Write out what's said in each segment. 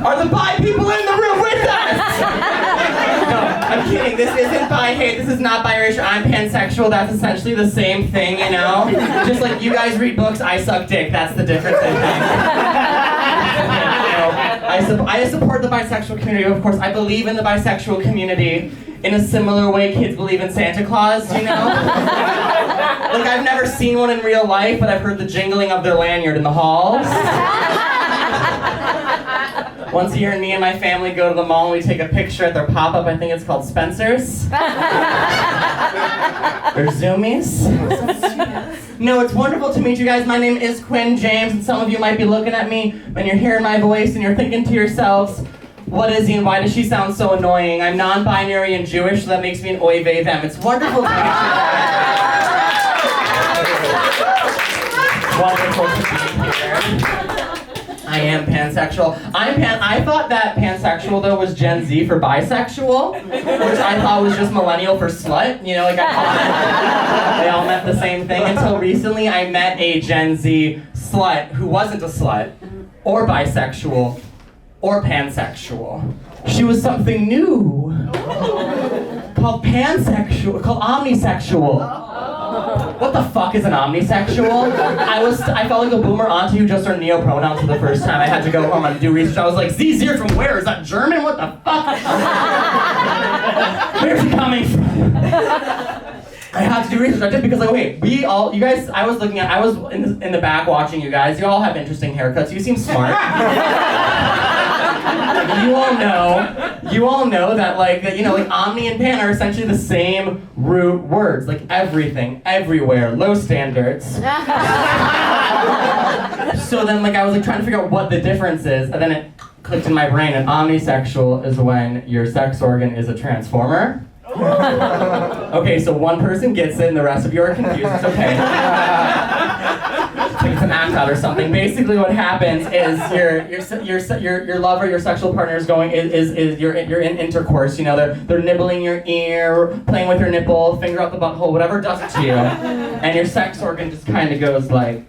Are the bi people in the room with us? No, I'm kidding. This isn't bi hate. This is not biracial. I'm pansexual. That's essentially the same thing, you know? Just like you guys read books, I suck dick. That's the difference, I think. I support the bisexual community, of course. I believe in the bisexual community in a similar way kids believe in Santa Claus, you know? Like, I've never seen one in real life, but I've heard the jingling of their lanyard in the halls. Once a year, me and my family go to the mall and we take a picture at their pop-up. I think it's called Spencer's. Or Zoomies. No, it's wonderful to meet you guys. My name is Quinn James, and some of you might be looking at me when you're hearing my voice and you're thinking to yourselves, what is he and why does she sound so annoying? I'm non-binary and Jewish, so that makes me an oy vey them. It's wonderful to meet you guys. Wonderful to be here. I am pansexual. I thought that pansexual though was Gen Z for bisexual, which I thought was just millennial for slut. You know, like I thought they all meant the same thing until recently I met a Gen Z slut who wasn't a slut, or bisexual, or pansexual. She was something new, called pansexual, called omnisexual. What the fuck is an omnisexual? I felt like a boomer auntie who just learned neo-pronouns for the first time. I had to go home and do research. I was like, Z-Zero from where? Is that German? What the fuck? Where's he coming from? I had to do research. I did because like, wait, you guys, I was in the back watching you guys. You all have interesting haircuts. You seem smart. You all know that like omni and pan are essentially the same root words, like everything, everywhere, low standards. So then like I was like trying to figure out what the difference is, and then it clicked in my brain, and omnisexual is when your sex organ is a transformer. Okay, so one person gets it and the rest of you are confused. It's okay. It's an act out or something. Basically, what happens is your lover, your sexual partner is you're in intercourse. You know, they're nibbling your ear, playing with your nipple, finger up the butthole, whatever does it to you, and your sex organ just kind of goes like.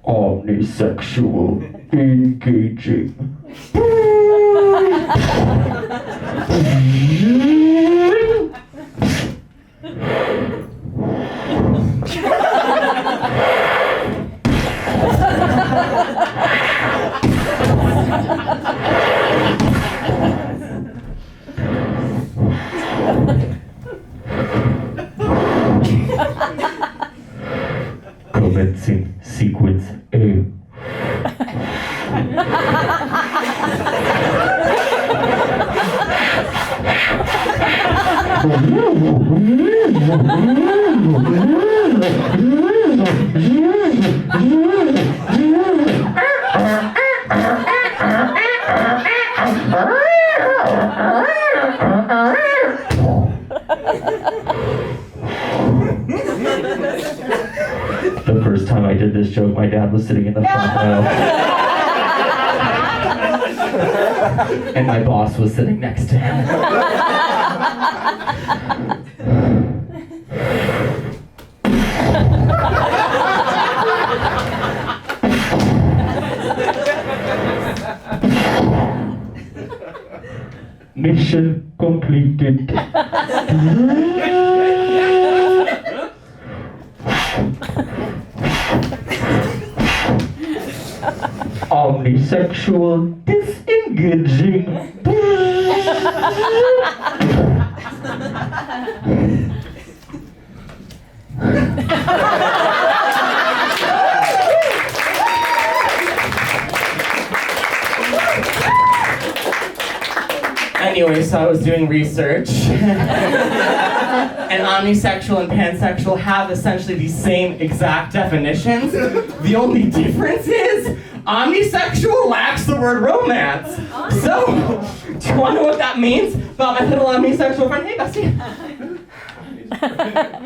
Omnisexual, engaging. Commencing sequence A. The first time I did this joke, my dad was sitting in the front row. And my boss was sitting next to him. Mission completed. Omnisexual disengaging. Anyway, so I was doing research. And omnisexual and pansexual have essentially the same exact definitions. The only difference is omnisexual lacks the word romance. So, do you want to know what that means about my little omnisexual friend? Hey, bestie.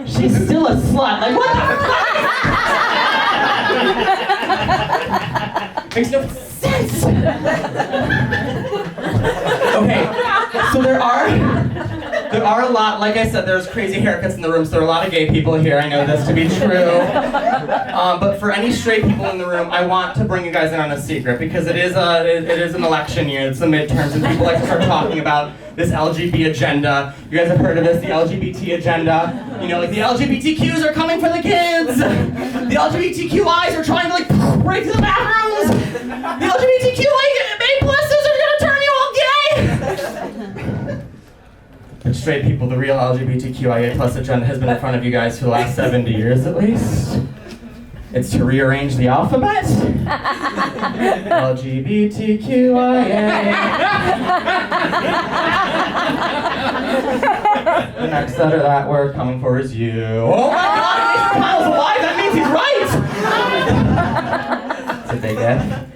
She's still a slut. Like, what the fuck? Makes no sense. Okay, so there are are a lot, like I said, there's crazy haircuts in the room, so there are a lot of gay people here. I know this to be true. But for any straight people in the room, I want to bring you guys in on a secret, because it is an election year. It's the midterms, and people like to start talking about this LGBT agenda. You guys have heard of this, the LGBT agenda. You know, like the LGBTQs are coming for the kids. The LGBTQIs are trying to like break through the bathrooms. The LGBTQIA pluses are gonna turn you all gay. But straight people, the real LGBTQIA plus agenda has been in front of you guys for the last 70 years at least. It's to rearrange the alphabet. The next letter of that word coming for is you. Oh my God, Kyle's alive, that means he's right! That's what they get.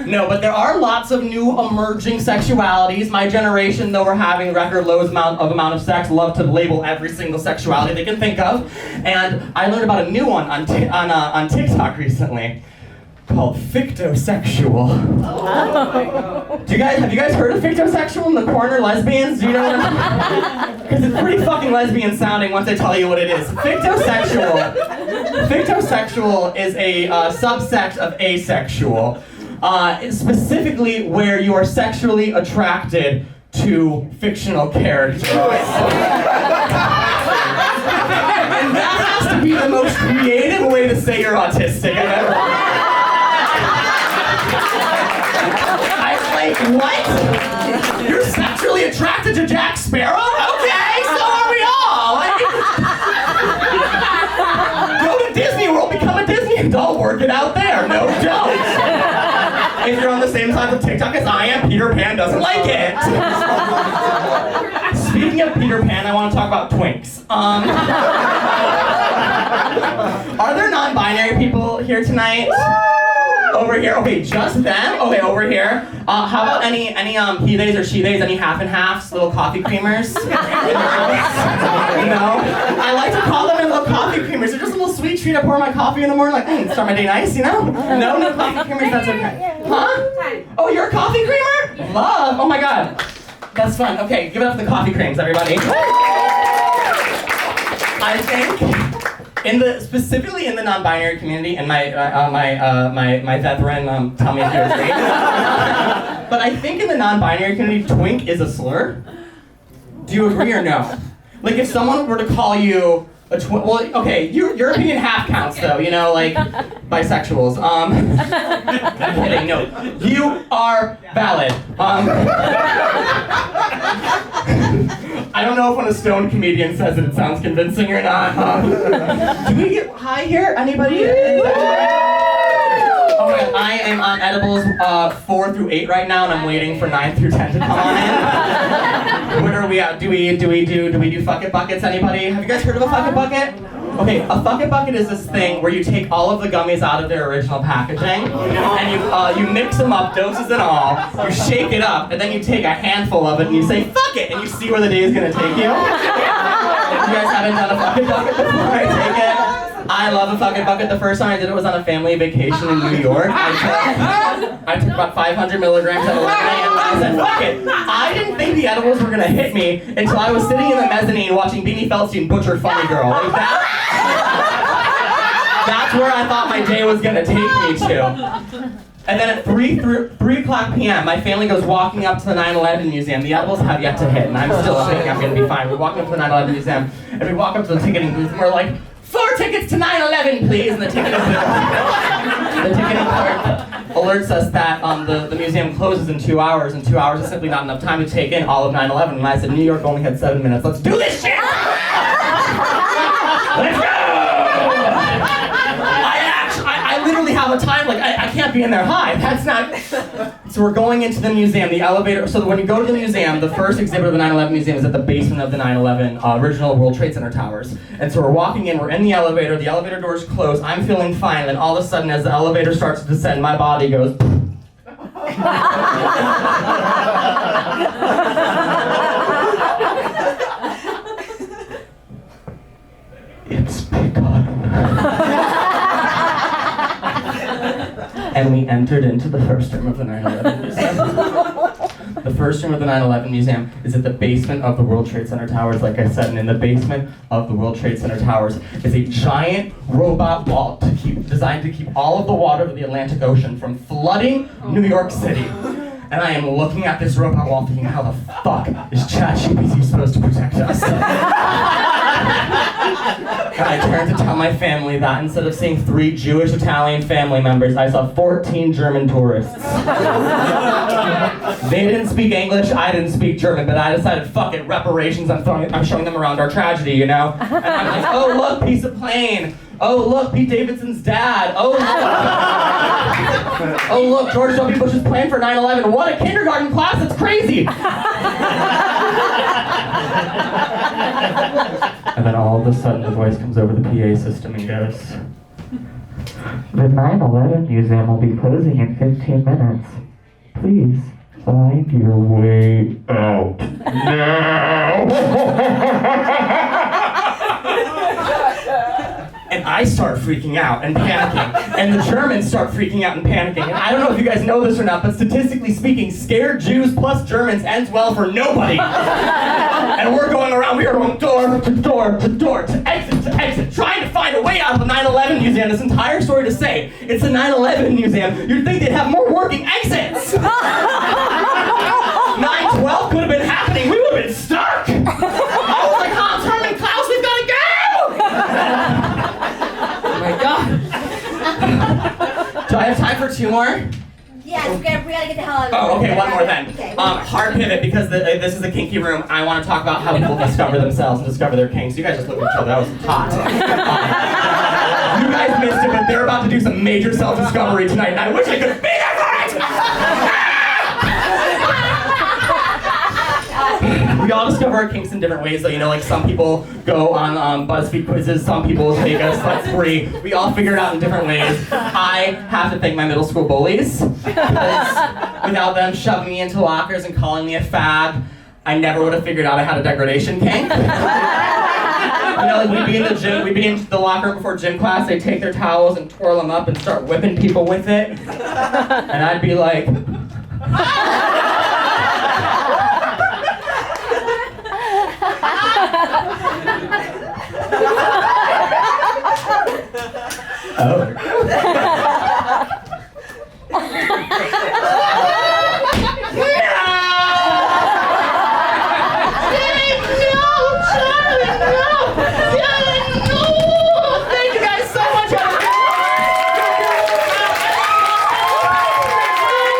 No, but there are lots of new emerging sexualities. My generation, though we're having record lows amount of sex, love to label every single sexuality they can think of. And I learned about a new one on TikTok recently called fictosexual. Oh. Have you guys heard of fictosexual in the corner, lesbians? Do you know what I'm Because it's pretty fucking lesbian sounding once I tell you what it is. Fictosexual is a subsect of asexual. Specifically where you are sexually attracted to fictional characters. And that has to be the most creative way to say you're autistic I've ever heard. I was like, what? You're sexually attracted to Jack Sparrow? Okay, so are we all. Go to Disney World, become a Disney adult, work it out there. No, don't. If you're on the same side of TikTok as I am, Peter Pan doesn't like it. Speaking of Peter Pan, I want to talk about twinks. Are there non-binary people here tonight? Over here? Okay, just them? Okay, over here. How about any he theys or she theys, any half and halves, little coffee creamers? You know? I like to call them little coffee creamers. They're just a little sweet treat. I pour my coffee in the morning, like, start my day nice, you know? No coffee creamers, that's okay. Huh? Oh, you're a coffee creamer? Love, oh my God. That's fun. Okay, give it up for the coffee creams, everybody. I think specifically in the non-binary community, and my veteran, tell me if you agree. But I think in the non-binary community, twink is a slur. Do you agree or no? Like if someone were to call you a twink, well, okay, your opinion half counts though, you know, like bisexuals. I'm kidding, no. You are valid. I don't know if when a stoned comedian says it sounds convincing or not. Do we get high here? Anybody? Okay, I am on edibles 4 through 8 right now, and I'm waiting for 9 through 10 to come on in. What are we at? Do we do fuck it buckets? Anybody? Have you guys heard of a fuck it bucket? Okay, a fuck it bucket is this thing where you take all of the gummies out of their original packaging, and you mix them up, doses and all, you shake it up, and then you take a handful of it and you say, fuck it, and you see where the day is gonna take you. If you guys haven't done a fuck it bucket before, I take it. I love a fuck it bucket. The first time I did it was on a family vacation in New York. I took about 500 milligrams at 11 a.m. and I said, fuck it. I didn't think the edibles were gonna hit me until I was sitting in the mezzanine watching Beanie Feldstein butcher Funny Girl. Like that's where I thought my day was gonna take me to. And then at 3 o'clock p.m., my family goes walking up to the 9/11 museum. The edibles have yet to hit, and I'm still thinking I'm gonna be fine. We're walking up to the 9/11 museum, and we walk up to the ticketing booth, and we're like, 4 tickets to 9/11, please. And the ticketing clerk alerts us that the museum closes in 2 hours, and 2 hours is simply not enough time to take in all of 9/11. And I said, New York only had 7 minutes. Let's do this shit! Let's go! I literally have a time, like, I can't be in there high. That's not... So we're going into the museum, the elevator... So when you go to the museum, the first exhibit of the 9/11 museum is at the basement of the 9/11 original World Trade Center towers. And so we're walking in, we're in the elevator doors close, I'm feeling fine, and all of a sudden, as the elevator starts to descend, my body goes... It's begun. And we entered into the first room of the 9/11 museum. The first room of the 9/11 Museum is at the basement of the World Trade Center Towers, like I said, and in the basement of the World Trade Center Towers is a giant robot wall designed to keep all of the water of the Atlantic Ocean from flooding New York City. And I am looking at this robot wall thinking, how the fuck is ChatGPT supposed to protect us? And I turned to tell my family that instead of seeing 3 Jewish Italian family members, I saw 14 German tourists. They didn't speak English, I didn't speak German, but I decided, fuck it, reparations, I'm showing them around our tragedy, you know? And I'm like, oh look, piece of plane. Oh look, Pete Davidson's dad. Oh look. Oh look, George W. Bush's plan for 9/11. What a kindergarten class, that's crazy. And then all of a sudden the voice comes over the PA system and goes, the 9/11 Museum will be closing in 15 minutes. Please find your way out now. And I start freaking out and panicking, and the Germans start freaking out and panicking. And I don't know if you guys know this or not, but statistically speaking, scared Jews plus Germans ends well for nobody. And we're going around, we are going door to door to door, to exit, trying to find a way out of the 9/11 Museum. This entire story to say, it's the 9/11 Museum. You'd think they'd have more working exits. 9/12 could have been happening, we would have been stuck. I was like, Hans, Herman, Klaus, we've got to go! Oh my God. Do I have time for 2 more? Yes, we gotta get the hell out of here. Oh, okay, one more then. Okay, hard pivot, because this is a kinky room. I want to talk about how people discover themselves and discover their kinks. You guys just looked at each other, that was hot. You guys missed it, but they're about to do some major self-discovery tonight, and I wish I could be there for it! We all discover our kinks in different ways, though. You know, like some people go on BuzzFeed quizzes, some people take a slut spree. We all figure it out in different ways. I have to thank my middle school bullies, because without them shoving me into lockers and calling me a fag, I never would have figured out I had a degradation kink. You know, like we'd be in the gym, we'd be in the locker room before gym class, they'd take their towels and twirl them up and start whipping people with it. And I'd be like,